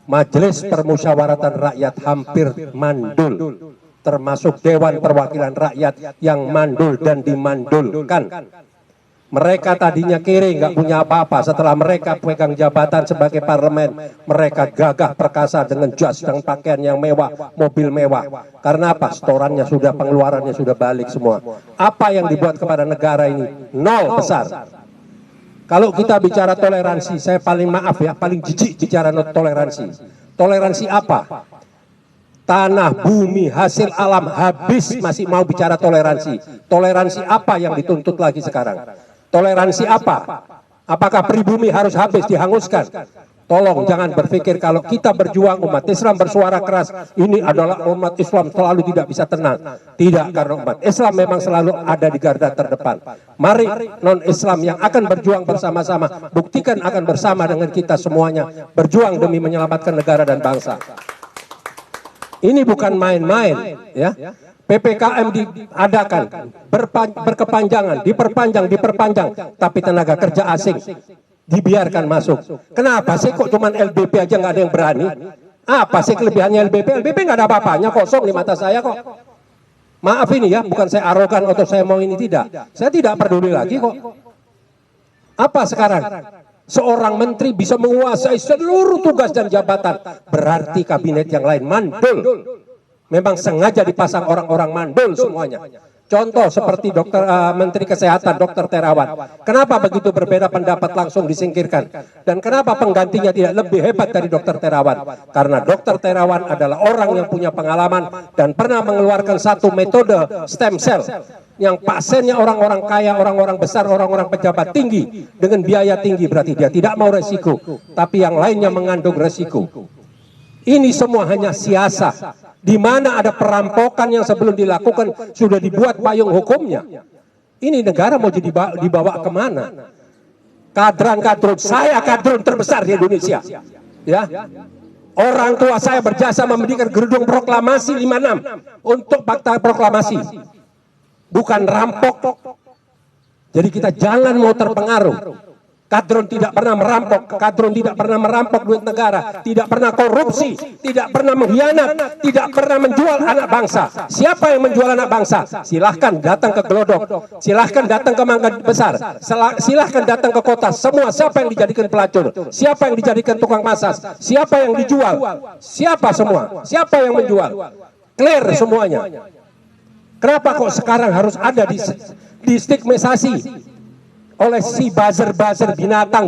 Majelis Permusyawaratan Rakyat hampir mandul, termasuk Dewan Perwakilan Rakyat yang mandul dan dimandulkan. Mereka tadinya kere, nggak punya apa-apa. Setelah mereka pegang jabatan sebagai parlemen, mereka gagah perkasa dengan jas dan pakaian yang mewah, mobil mewah. Karena apa? Setorannya sudah, pengeluarannya sudah balik semua. Apa yang dibuat kepada negara ini? Nol besar. Kalau kita bicara toleransi, saya paling maaf ya, paling jijik bicara toleransi. Toleransi apa? Tanah, bumi, hasil alam habis masih mau bicara toleransi. Toleransi apa yang dituntut lagi sekarang? Toleransi apa? Apakah pribumi harus habis, dihanguskan? Tolong jangan berpikir kalau kita berjuang, umat Islam bersuara keras, ini adalah umat Islam selalu tidak bisa tenang. Tidak, karena umat Islam memang selalu ada di garda terdepan. Mari non-Islam yang akan berjuang bersama-sama, buktikan akan bersama dengan kita semuanya, berjuang demi menyelamatkan negara dan bangsa. Ini bukan main-main, ya. PPKM diadakan, berkepanjangan, diperpanjang, tapi tenaga kerja asing dibiarkan masuk. Kenapa sih kok cuman LBP aja nggak ada yang berani? Apa sih kelebihannya LBP? LBP nggak ada apa-apanya, kosong di mata saya kok. Maaf ini ya, bukan saya arogan atau saya mau ini, tidak. Saya tidak peduli lagi kok. Apa sekarang? Seorang menteri bisa menguasai seluruh tugas dan jabatan, berarti kabinet yang lain mandul. Memang sengaja dipasang orang-orang mandul semuanya. Contoh seperti Menteri Kesehatan Dr. Terawan. Kenapa begitu berbeda pendapat langsung disingkirkan? Dan kenapa penggantinya tidak lebih hebat dari Dr. Terawan? Karena Dr. Terawan adalah orang yang punya pengalaman dan pernah mengeluarkan satu metode stem cell yang pasiennya orang-orang kaya, orang-orang besar, orang-orang pejabat tinggi dengan biaya tinggi, berarti dia tidak mau resiko, tapi yang lainnya mengandung resiko. Ini semua hanya siasat. Di mana ada perampokan yang sebelum dilakukan sudah dibuat payung hukumnya. Ini negara mau dibawa kemana? Kadron, saya kadron terbesar di Indonesia. Ya, orang tua saya berjasa memberikan gedung proklamasi 56 untuk fakta proklamasi, bukan rampok. Jadi kita jangan mau terpengaruh. Kadron tidak pernah merampok, kadron tidak pernah merampok duit negara, tidak pernah korupsi, tidak pernah mengkhianat, tidak pernah menjual anak bangsa. Siapa yang menjual anak bangsa? Silahkan datang ke Glodok, silahkan datang ke Mangga Besar, silahkan datang ke kota. Semua siapa yang dijadikan pelacur, siapa yang dijadikan tukang masas, siapa yang dijual, siapa semua, siapa yang menjual. Clear semuanya. Kenapa kok sekarang harus ada di stigmatisasi oleh si buzzer-buzzer binatang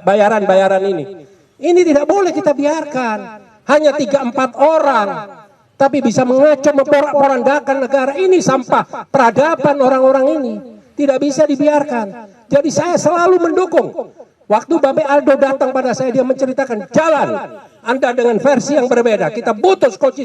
bayaran-bayaran ini? Ini tidak boleh kita biarkan. Hanya 3-4 orang, tapi bisa mengacau, memporak-porandakan negara ini. Sampah peradaban orang-orang ini tidak bisa dibiarkan. Jadi saya selalu mendukung. Waktu Babe Aldo datang pada saya, dia menceritakan jalan Anda dengan versi yang berbeda. Kita butuh skoci,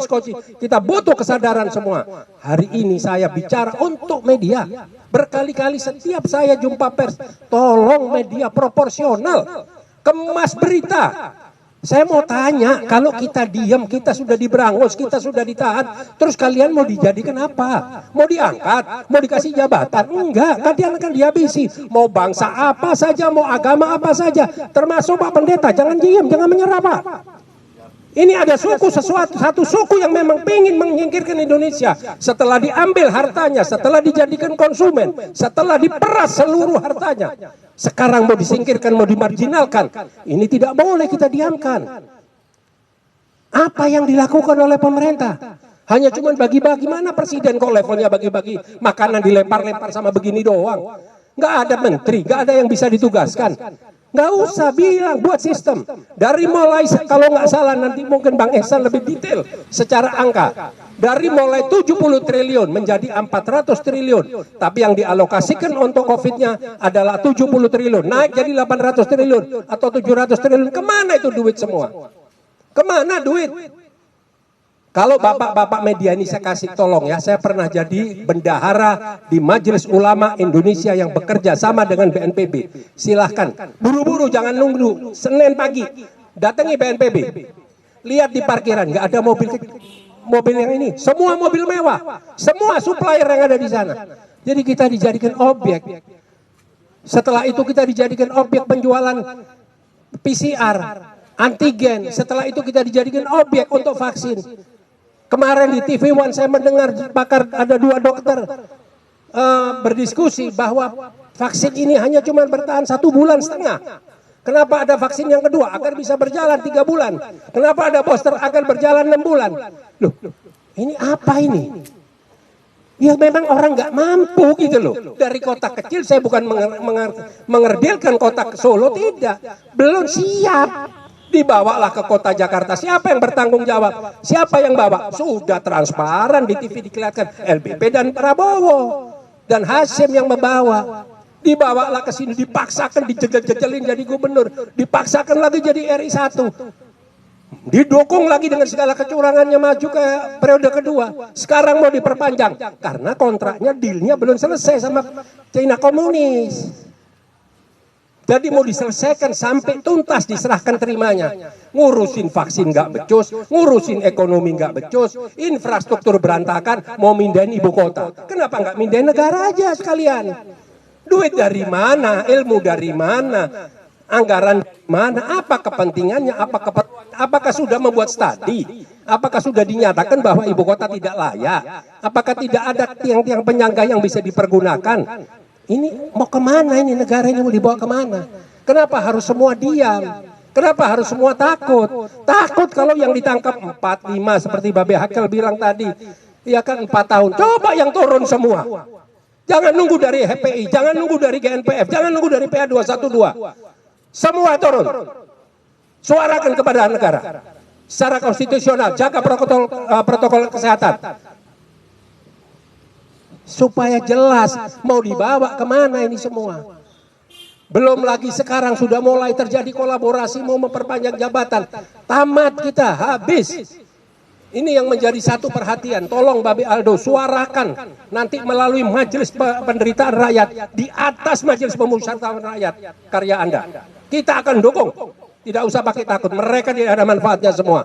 kita butuh kesadaran semua. Hari ini saya bicara untuk media. Berkali-kali setiap saya jumpa pers, tolong media proporsional, kemas berita. Saya mau tanya, kalau kita diam, kita sudah diberangus, kita sudah ditahan, terus kalian mau dijadikan apa? Mau diangkat? Mau dikasih jabatan? Enggak, kalian akan dihabisi. Mau bangsa apa saja, mau agama apa saja, termasuk Pak Pendeta. Jangan diam, jangan menyerah Pak. Ini ada satu suku yang memang ingin menyingkirkan Indonesia. Setelah diambil hartanya, setelah dijadikan konsumen, setelah diperas seluruh hartanya, sekarang mau disingkirkan, mau dimarginalkan. Ini tidak boleh kita diamkan. Apa yang dilakukan oleh pemerintah? Hanya cuma bagi-bagi. Mana presiden kok levelnya bagi-bagi makanan, dilempar-lempar sama begini doang? Nggak ada menteri, nggak ada yang bisa ditugaskan. Nggak usah bilang, buat sistem. Dari mulai, kalau nggak salah nanti mungkin Bang Ehsan lebih detail secara angka. Dari mulai 70 triliun menjadi 400 triliun. Tapi yang dialokasikan untuk COVID-nya adalah 70 triliun. Naik jadi 800 triliun atau 700 triliun. Kemana itu duit semua? Kemana duit? Kalau bapak-bapak media ini saya kasih tolong ya, saya pernah jadi bendahara di Majelis Ulama Indonesia yang bekerja sama dengan BNPB. Silahkan, buru-buru jangan nunggu, Senin pagi datangi BNPB. Lihat di parkiran, nggak ada mobil yang ini, semua mobil mewah, semua supplier yang ada di sana. Jadi kita dijadikan objek. Setelah itu kita dijadikan objek penjualan PCR. antigen. Setelah itu kita dijadikan objek untuk vaksin. Kemarin di TV One saya mendengar ada 2 dokter berdiskusi bahwa vaksin ini hanya cuma bertahan 1,5 bulan. Kenapa ada vaksin yang kedua agar bisa berjalan 3 bulan? Kenapa ada booster agar berjalan 6 bulan? Loh, ini apa ini? Ya memang orang nggak mampu gitu loh. Dari kota kecil, saya bukan mengerdilkan kota Solo, tidak. Belum siap. Dibawalah ke kota Jakarta. Siapa yang bertanggung jawab? Siapa yang bawa? Sudah transparan di TV dikelihatkan. LBP dan Prabowo. Dan Hasyim yang membawa. Dibawalah ke sini, dipaksakan, dijejel-jejelin jadi gubernur. Dipaksakan lagi jadi RI 1. Didukung lagi dengan segala kecurangannya maju ke periode kedua. Sekarang mau diperpanjang karena kontraknya, dealnya belum selesai sama China komunis. Jadi mau diselesaikan sampai tuntas, diserahkan terimanya. Ngurusin vaksin nggak becus, ngurusin ekonomi nggak becus, infrastruktur berantakan, mau mindahin ibu kota. Kenapa nggak mindahin negara aja sekalian? Duit dari mana? Ilmu dari mana? Anggaran dari mana? Apa kepentingannya? Apakah sudah membuat studi? Apakah sudah dinyatakan bahwa ibu kota tidak layak? Apakah tidak ada tiang-tiang penyangga yang bisa dipergunakan? Ini mau kemana ini negara ini mau dibawa kemana? Kenapa harus semua diam? Kenapa harus semua takut? Takut kalau yang ditangkap 4, 5 seperti Babe Hakel bilang tadi. Ya kan 4 tahun. Coba yang turun semua. Jangan nunggu dari HPI, jangan nunggu dari GNPF, jangan nunggu dari PA212. Semua turun. Suarakan kepada negara. Secara konstitusional, jaga protokol kesehatan. Supaya jelas mau dibawa kemana ini semua. Belum lagi sekarang sudah mulai terjadi kolaborasi mau memperpanjang jabatan. Tamat kita, habis. Ini yang menjadi satu perhatian. Tolong Babe Aldo suarakan nanti melalui Majelis Penderitaan Rakyat, di atas Majelis Pemusyawaratan Rakyat karya Anda. Kita akan dukung. Tidak usah pakai takut. Mereka tidak ada manfaatnya semua.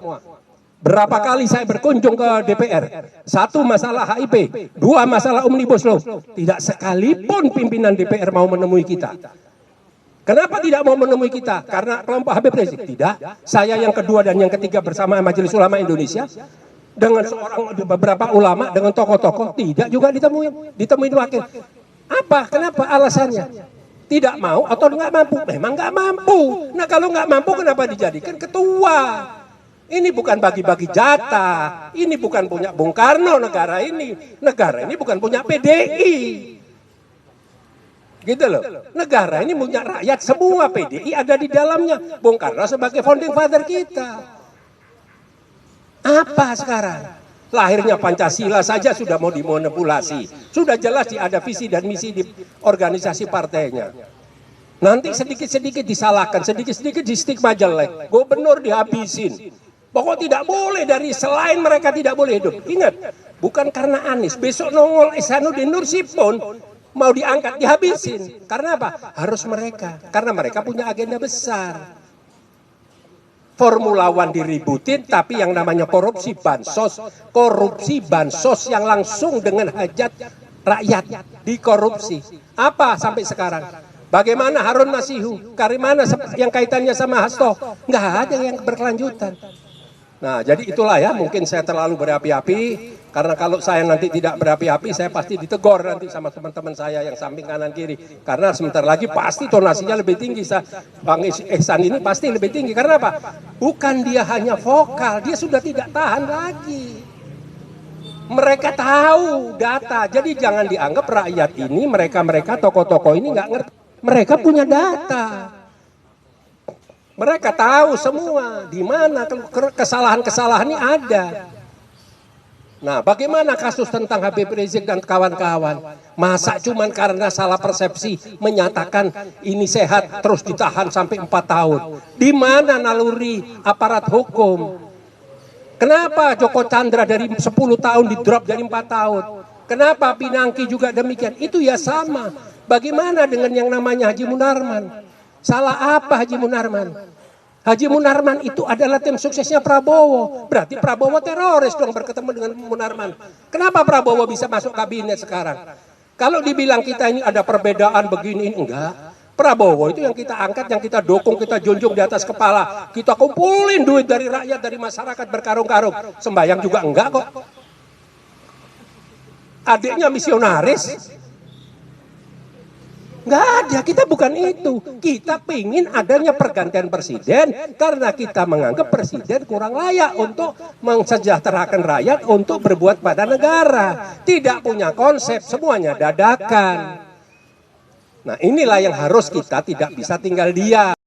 Berapa kali saya berkunjung ke DPR. 1 masalah HIP, 2 masalah Omnibus Law. Tidak sekalipun pimpinan DPR mau menemui kita. Kenapa tidak mau menemui kita? Karena kelompok Habib Rizik? Tidak. Saya yang kedua dan yang ketiga bersama Majelis Ulama Indonesia dengan beberapa ulama, dengan tokoh-tokoh tidak juga ditemuin wakil. Apa? Kenapa alasannya? Tidak mau atau nggak mampu? Memang nggak mampu. Nah kalau nggak mampu kenapa dijadikan ketua? Ini bukan bagi-bagi jatah. Ini bukan punya Bung Karno negara ini. Negara ini bukan punya PDI. Gitu loh. Negara ini punya rakyat semua, PDI ada di dalamnya. Bung Karno sebagai founding father kita. Apa sekarang? Lahirnya Pancasila saja sudah mau dimanipulasi. Sudah jelas ada visi dan misi di organisasi partainya. Nanti sedikit-sedikit disalahkan, sedikit-sedikit di stigma jelek. Gubernur dihabisin. Pokoknya tidak boleh dari selain mereka tidak boleh hidup. Ingat, bukan karena Anies. Besok nongol Ihsanuddin Nursi pun mau diangkat, dihabisin. Karena apa? Harus mereka. Karena mereka punya agenda besar. Formula One diributin, tapi yang namanya korupsi bansos yang langsung dengan hajat rakyat dikorupsi. Apa sampai sekarang? Bagaimana Harun Masihu? Bagaimana yang kaitannya sama Hasto? Nggak ada yang berkelanjutan. Nah, jadi itulah ya, mungkin saya terlalu berapi-api, karena kalau saya nanti tidak berapi-api, saya pasti ditegur nanti sama teman-teman saya yang samping kanan kiri. Karena sebentar lagi pasti tonasinya lebih tinggi. Bang Ihsan ini pasti lebih tinggi, karena apa? Bukan dia hanya vokal, dia sudah tidak tahan lagi. Mereka tahu data, jadi jangan dianggap rakyat ini, mereka tokoh-tokoh ini nggak ngerti. Mereka punya data. Mereka tahu semua di mana kesalahan-kesalahan ini ada. Nah, bagaimana kasus tentang Habib Rizik dan kawan-kawan? Masa cuman karena salah persepsi menyatakan ini sehat terus ditahan sampai 4 tahun? Di mana naluri aparat hukum? Kenapa Joko Chandra dari 10 tahun di drop jadi 4 tahun? Kenapa Pinangki juga demikian? Itu ya sama. Bagaimana dengan yang namanya Haji Munarman? Salah apa Haji Munarman? Haji Munarman itu adalah tim suksesnya Prabowo. Berarti Prabowo teroris dong berketemu dengan Munarman. Kenapa Prabowo bisa masuk kabinet sekarang? Kalau dibilang kita ini ada perbedaan begini, enggak. Prabowo itu yang kita angkat, yang kita dukung, kita junjung di atas kepala. Kita kumpulin duit dari rakyat, dari masyarakat berkarung-karung. Sembayang juga enggak kok. Adiknya misionaris. Enggak ada, kita bukan itu. Kita pingin adanya pergantian presiden karena kita menganggap presiden kurang layak untuk mensejahterakan rakyat, untuk berbuat pada negara. Tidak punya konsep, semuanya dadakan. Nah inilah yang harus kita tidak bisa tinggal diam.